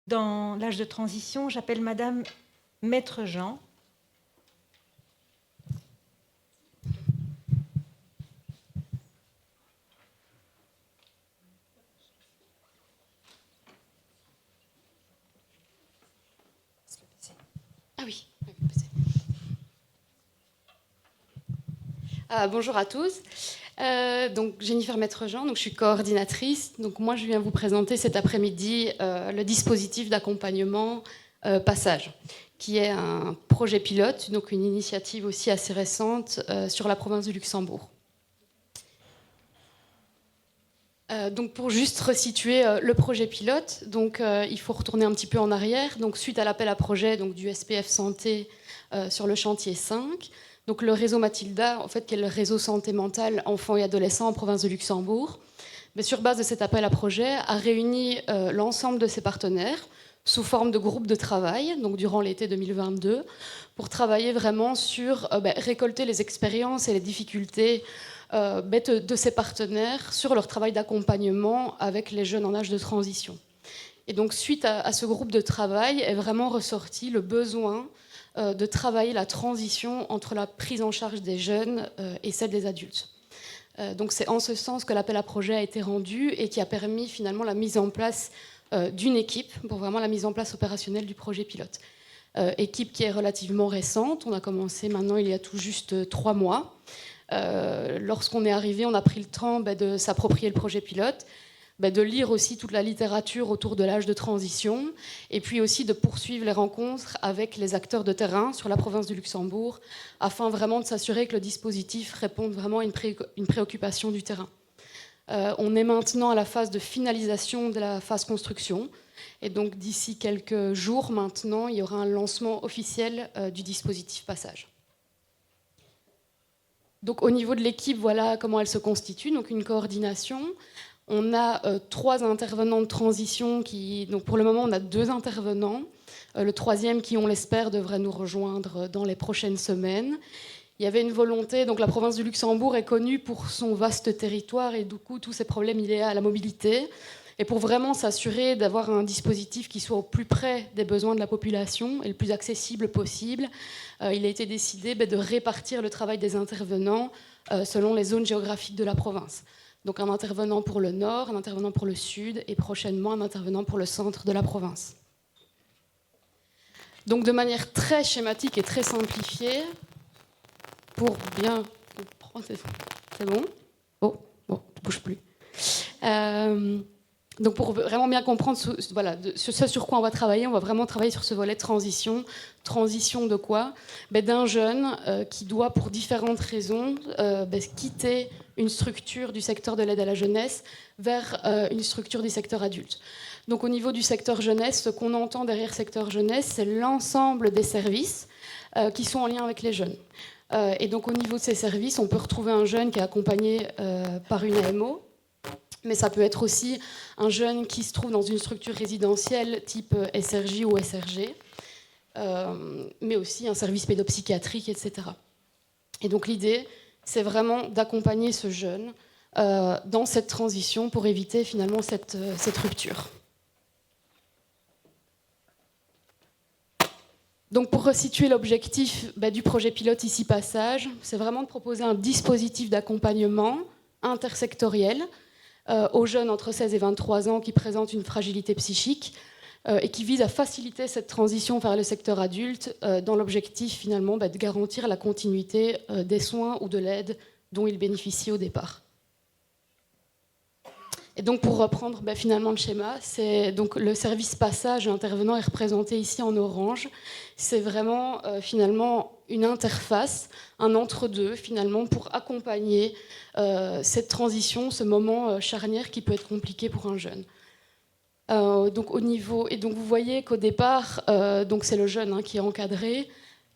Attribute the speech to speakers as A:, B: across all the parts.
A: dans l'âge de transition. J'appelle Madame Maître Jean.
B: Ah oui. Bonjour à tous. Donc Jennifer Maître-Jean, donc je suis coordinatrice. Donc moi je viens vous présenter cet après-midi le dispositif d'accompagnement Passage, qui est un projet pilote, donc une initiative aussi assez récente sur la province du Luxembourg. Donc pour juste resituer le projet pilote, donc il faut retourner un petit peu en arrière. Donc suite à l'appel à projet donc du SPF Santé sur le chantier 5. Donc le réseau Mathilda, en fait, qui est le réseau santé mentale enfants et adolescents en province de Luxembourg, mais sur base de cet appel à projet, a réuni l'ensemble de ses partenaires sous forme de groupes de travail, donc durant l'été 2022, pour travailler vraiment sur récolter les expériences et les difficultés de ses partenaires sur leur travail d'accompagnement avec les jeunes en âge de transition. Et donc suite à ce groupe de travail est vraiment ressorti le besoin de travailler la transition entre la prise en charge des jeunes et celle des adultes. Donc c'est en ce sens que l'appel à projet a été rendu et qui a permis finalement la mise en place d'une équipe pour vraiment la mise en place opérationnelle du projet pilote. Équipe qui est relativement récente, on a commencé maintenant il y a tout juste 3 mois. Lorsqu'on est arrivé, on a pris le temps de s'approprier le projet pilote, de lire aussi toute la littérature autour de l'âge de transition, et puis aussi de poursuivre les rencontres avec les acteurs de terrain sur la province du Luxembourg, afin vraiment de s'assurer que le dispositif réponde vraiment à une préoccupation du terrain. On est maintenant à la phase de finalisation de la phase construction, et donc d'ici quelques jours maintenant, il y aura un lancement officiel du dispositif Passage. Donc au niveau de l'équipe, voilà comment elle se constitue, donc une coordination. On a 3 intervenants de transition donc pour le moment on a 2 intervenants. Le 3e qui, on l'espère, devrait nous rejoindre dans les prochaines semaines. Il y avait une volonté, donc la province du Luxembourg est connue pour son vaste territoire et du coup tous ces problèmes liés à la mobilité. Et pour vraiment s'assurer d'avoir un dispositif qui soit au plus près des besoins de la population et le plus accessible possible, il a été décidé de répartir le travail des intervenants selon les zones géographiques de la province. Donc un intervenant pour le nord, un intervenant pour le sud et prochainement un intervenant pour le centre de la province. Donc de manière très schématique et très simplifiée, pour bien comprendre, c'est bon ? Oh, bon, ne bouge plus. Donc pour vraiment bien comprendre ce sur quoi on va va vraiment travailler sur ce volet transition. Transition de quoi ? D'un jeune qui doit, pour différentes raisons, quitter une structure du secteur de l'aide à la jeunesse vers une structure du secteur adulte. Donc au niveau du secteur jeunesse, ce qu'on entend derrière secteur jeunesse, c'est l'ensemble des services qui sont en lien avec les jeunes. Et donc au niveau de ces services, on peut retrouver un jeune qui est accompagné par une AMO, mais ça peut être aussi un jeune qui se trouve dans une structure résidentielle type SRJ ou SRG, mais aussi un service pédopsychiatrique, etc. Et donc l'idée, c'est vraiment d'accompagner ce jeune dans cette transition pour éviter finalement cette rupture. Donc pour resituer l'objectif du projet pilote ici Passage, c'est vraiment de proposer un dispositif d'accompagnement intersectoriel aux jeunes entre 16 et 23 ans qui présentent une fragilité psychique et qui vise à faciliter cette transition vers le secteur adulte dans l'objectif finalement de garantir la continuité des soins ou de l'aide dont ils bénéficient au départ. Et donc pour reprendre finalement le schéma, c'est donc le service Passage intervenant est représenté ici en orange. C'est vraiment finalement une interface, un entre-deux finalement pour accompagner cette transition, ce moment charnière qui peut être compliqué pour un jeune. Donc au niveau, et donc vous voyez qu'au départ, donc c'est le jeune qui est encadré.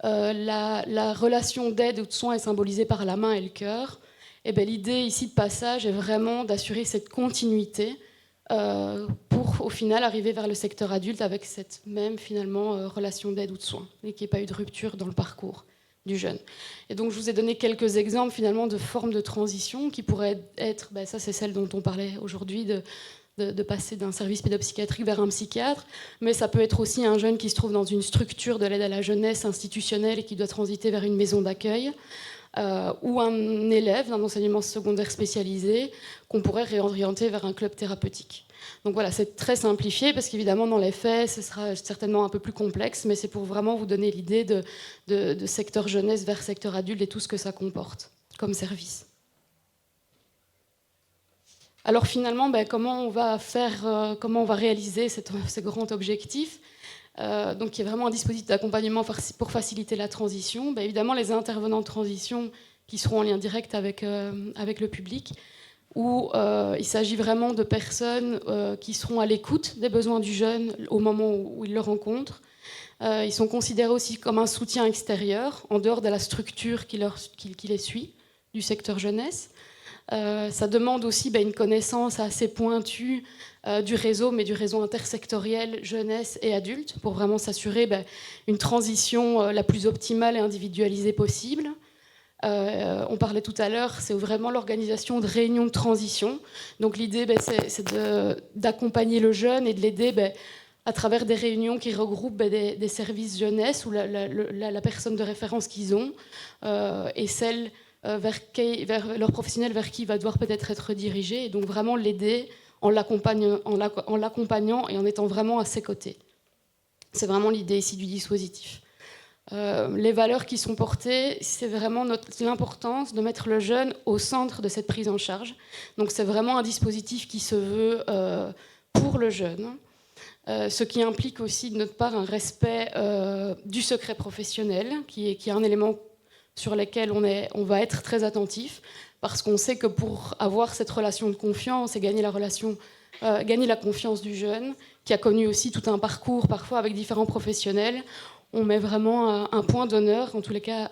B: La relation d'aide ou de soins est symbolisée par la main et le cœur. Et l'idée ici de Passage est vraiment d'assurer cette continuité pour au final arriver vers le secteur adulte avec cette même finalement relation d'aide ou de soins et qu'il n'y ait pas eu de rupture dans le parcours du jeune. Et donc je vous ai donné quelques exemples finalement de formes de transition qui pourraient être, ça c'est celle dont on parlait aujourd'hui, de passer d'un service pédopsychiatrique vers un psychiatre, mais ça peut être aussi un jeune qui se trouve dans une structure de l'aide à la jeunesse institutionnelle et qui doit transiter vers une maison d'accueil, ou un élève d'un enseignement secondaire spécialisé qu'on pourrait réorienter vers un club thérapeutique. Donc voilà, c'est très simplifié parce qu'évidemment dans les faits, ce sera certainement un peu plus complexe, mais c'est pour vraiment vous donner l'idée de secteur jeunesse vers secteur adulte et tout ce que ça comporte comme service. Alors finalement, comment on va réaliser ce grand objectif, donc qui est vraiment un dispositif d'accompagnement pour faciliter la transition. Évidemment, les intervenants de transition qui seront en lien direct avec le public, où il s'agit vraiment de personnes qui seront à l'écoute des besoins du jeune au moment où ils le rencontrent. Ils sont considérés aussi comme un soutien extérieur, en dehors de la structure qui les suit, du secteur jeunesse. Ça demande aussi une connaissance assez pointue du réseau, mais du réseau intersectoriel jeunesse et adulte, pour vraiment s'assurer une transition la plus optimale et individualisée possible. On parlait tout à l'heure, c'est vraiment l'organisation de réunions de transition. Donc l'idée, c'est d'accompagner le jeune et de l'aider à travers des réunions qui regroupent des services jeunesse ou la personne de référence qu'ils ont et celle vers leur professionnel vers qui il va devoir peut-être être dirigé, et donc vraiment l'aider en l'accompagnant et en étant vraiment à ses côtés. C'est vraiment l'idée ici du dispositif. Les valeurs qui sont portées, c'est vraiment l'importance de mettre le jeune au centre de cette prise en charge. Donc c'est vraiment un dispositif qui se veut pour le jeune, ce qui implique aussi de notre part un respect du secret professionnel, qui est un élément sur lesquels on va être très attentif, parce qu'on sait que pour avoir cette relation de confiance et gagner la confiance du jeune, qui a connu aussi tout un parcours parfois avec différents professionnels, on met vraiment un point d'honneur, en tous les cas,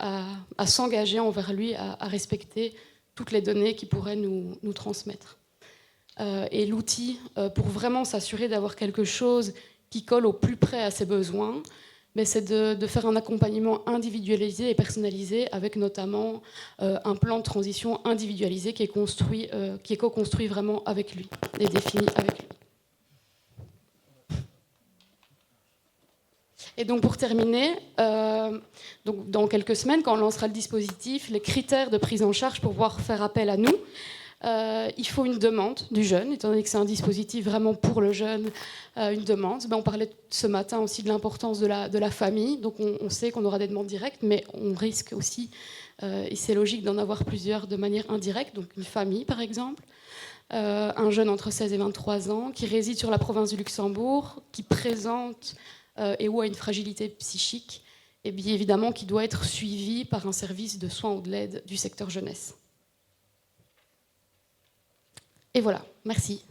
B: à s'engager envers lui, à respecter toutes les données qu'il pourrait nous transmettre. Et l'outil, pour vraiment s'assurer d'avoir quelque chose qui colle au plus près à ses besoins, c'est de faire un accompagnement individualisé et personnalisé, avec notamment un plan de transition individualisé qui est co-construit vraiment avec lui et défini avec lui. Et donc pour terminer, donc dans quelques semaines, quand on lancera le dispositif, les critères de prise en charge pour pouvoir faire appel à nous, il faut une demande du jeune, étant donné que c'est un dispositif vraiment pour le jeune, une demande. On parlait ce matin aussi de l'importance de la famille, donc on sait qu'on aura des demandes directes, mais on risque aussi, et c'est logique d'en avoir plusieurs de manière indirecte, donc une famille par exemple, un jeune entre 16 et 23 ans qui réside sur la province du Luxembourg, qui présente et ou a une fragilité psychique, et bien évidemment qui doit être suivi par un service de soins ou de l'aide du secteur jeunesse. Et voilà, merci.